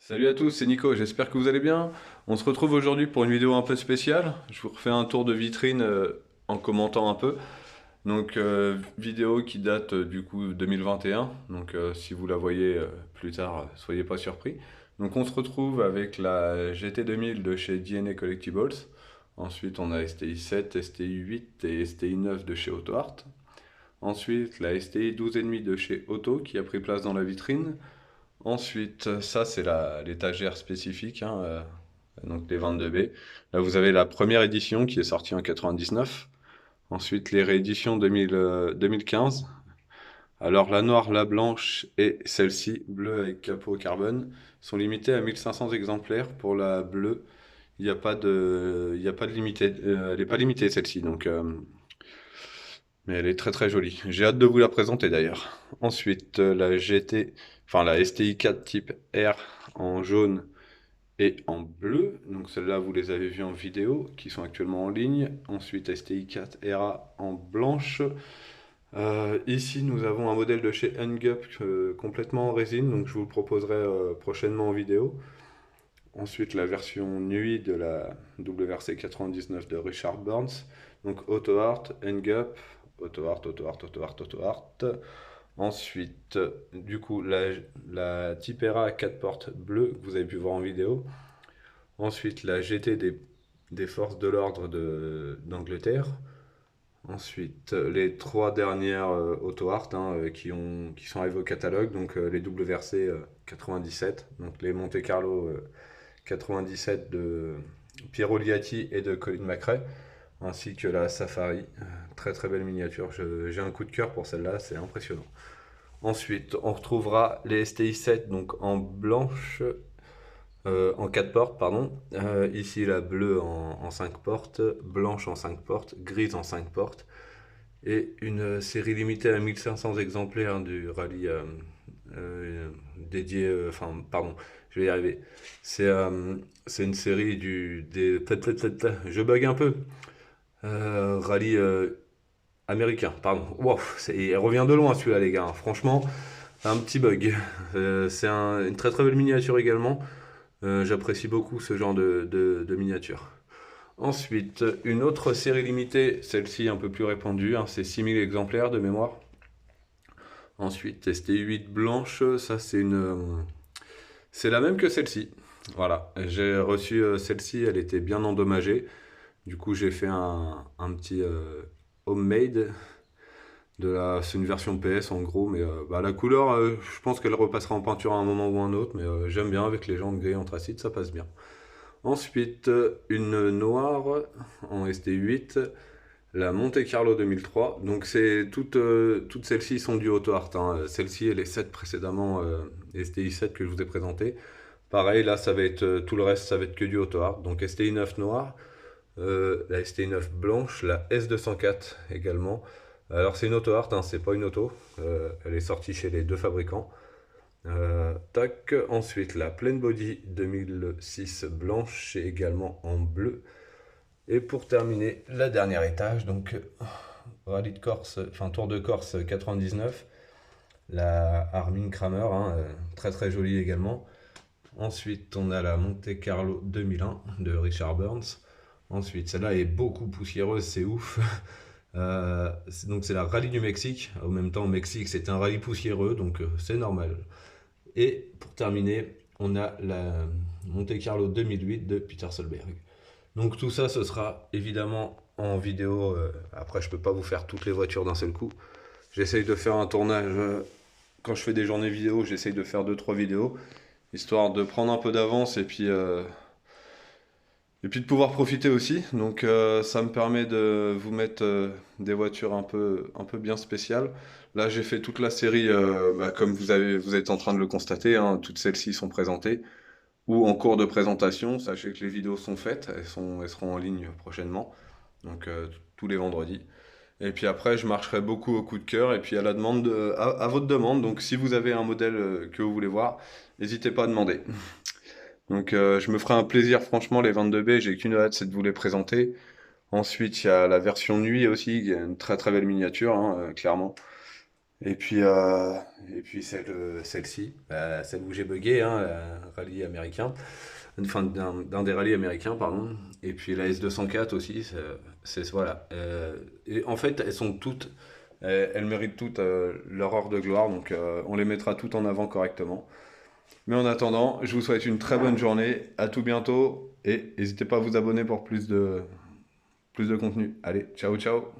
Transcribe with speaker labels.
Speaker 1: Salut à tous, c'est Nico, j'espère que vous allez bien. On se retrouve aujourd'hui pour une vidéo un peu spéciale. Je vous refais un tour de vitrine en commentant un peu. Vidéo qui date du coup 2021. Si vous la voyez plus tard, soyez pas surpris. Donc on se retrouve avec la GT 2000 de chez DNA Collectibles. Ensuite on a STI 7, STI 8 et STI 9 de chez AutoArt. Ensuite la STI 12,5 de chez Auto qui a pris place dans la vitrine. Ensuite, ça c'est l'étagère spécifique, hein, donc les 22B. Là vous avez la première édition qui est sortie en 99. Ensuite les rééditions 2015. Alors la noire, la blanche et celle-ci, bleue avec capot carbone, sont limitées à 1500 exemplaires. Pour la bleue, il y a pas de limité, elle n'est pas limitée celle-ci, mais elle est très très jolie. J'ai hâte de vous la présenter d'ailleurs. Ensuite, la STI 4 type R en jaune et en bleu. Donc celles-là, vous les avez vues en vidéo, qui sont actuellement en ligne. Ensuite, STI 4 RA en blanche. Ici, nous avons un modèle de chez Ngup complètement en résine, donc je vous le proposerai prochainement en vidéo. Ensuite, la version nuit de la WRC 99 de Richard Burns. Donc AutoArt, Ngup, AutoArt. Ensuite, du coup, la Tipera 4 portes bleue que vous avez pu voir en vidéo. Ensuite, la GT des forces de l'ordre d'Angleterre. Ensuite, les trois dernières AutoArt qui sont arrivées au catalogue, les WRC 97, donc les Monte Carlo 97 de Piero Liatti et de Colin McRae, ainsi que la Safari. Très très belle miniature, j'ai un coup de cœur pour celle-là, c'est impressionnant. Ensuite, on retrouvera les STI 7 donc en blanche, en 4 portes, pardon. Ici la bleue en 5 portes, blanche en 5 portes, grise en 5 portes. Et une série limitée à 1500 exemplaires du rallye dédié, pardon, je vais y arriver. C'est c'est une série je bug un peu. Rallye américain, pardon. Wow, il revient de loin celui-là, les gars, hein. Franchement, un petit bug. Une très très belle miniature également. J'apprécie beaucoup ce genre de miniature. Ensuite, une autre série limitée, celle-ci un peu plus répandue, hein, c'est 6000 exemplaires de mémoire. Ensuite, ST8 blanche, ça c'est la même que celle-ci. Voilà, j'ai reçu celle-ci, elle était bien endommagée. Du coup, j'ai fait un petit homemade. C'est une version PS en gros, mais la couleur, je pense qu'elle repassera en peinture à un moment ou un autre, mais j'aime bien avec les jantes gris anthracite, ça passe bien. Ensuite, une noire en ST8, la Monte Carlo 2003. Donc toutes celles-ci sont du AutoArt, hein. Celle-ci et les 7 précédemment, STI 7 que je vous ai présenté. Pareil, là ça va être tout le reste, ça va être que du AutoArt. Donc STI 9 noire, la STI 9 blanche, la S204 également. Alors c'est une AutoArt, hein, c'est pas une auto. Elle est sortie chez les deux fabricants. Tac. Ensuite, la Plain Body 2006 blanche et également en bleu. Et pour terminer, la dernière étage, Rallye de Corse, enfin Tour de Corse 99, la Armin Kramer, hein, très très jolie également. Ensuite, on a la Monte Carlo 2001 de Richard Burns. Ensuite, celle-là est beaucoup poussiéreuse, c'est ouf. C'est la Rallye du Mexique. En même temps, au Mexique, c'est un rallye poussiéreux, donc c'est normal. Et pour terminer, on a la Monte Carlo 2008 de Peter Solberg. Donc tout ça, ce sera évidemment en vidéo. Après, je peux pas vous faire toutes les voitures d'un seul coup. J'essaye de faire un tournage. Quand je fais des journées vidéo, j'essaye de faire deux trois vidéos, histoire de prendre un peu d'avance et puis de pouvoir profiter aussi. Ça me permet de vous mettre des voitures un peu bien spéciales. Là, j'ai fait toute la série, comme vous êtes en train de le constater, hein, toutes celles-ci sont présentées ou en cours de présentation. Sachez que les vidéos sont faites, elles seront en ligne prochainement, tous les vendredis. Et puis après, je marcherai beaucoup au coup de cœur et puis à votre demande. Donc si vous avez un modèle que vous voulez voir, n'hésitez pas à demander. Je me ferai un plaisir, franchement, les 22B, j'ai qu'une hâte, c'est de vous les présenter. Ensuite, il y a la version nuit aussi, il y a une très très belle miniature, hein, clairement. Et puis, et puis celle-ci, celle où j'ai bugué, hein, rallye américain, enfin d'un des rallyes américains, pardon. Et puis la S204 aussi, voilà. Et en fait, elles sont toutes, elles méritent toutes leur heure de gloire, donc on les mettra toutes en avant correctement. Mais en attendant, je vous souhaite une très bonne journée, à tout bientôt, et n'hésitez pas à vous abonner pour plus de contenu. Allez, ciao ciao!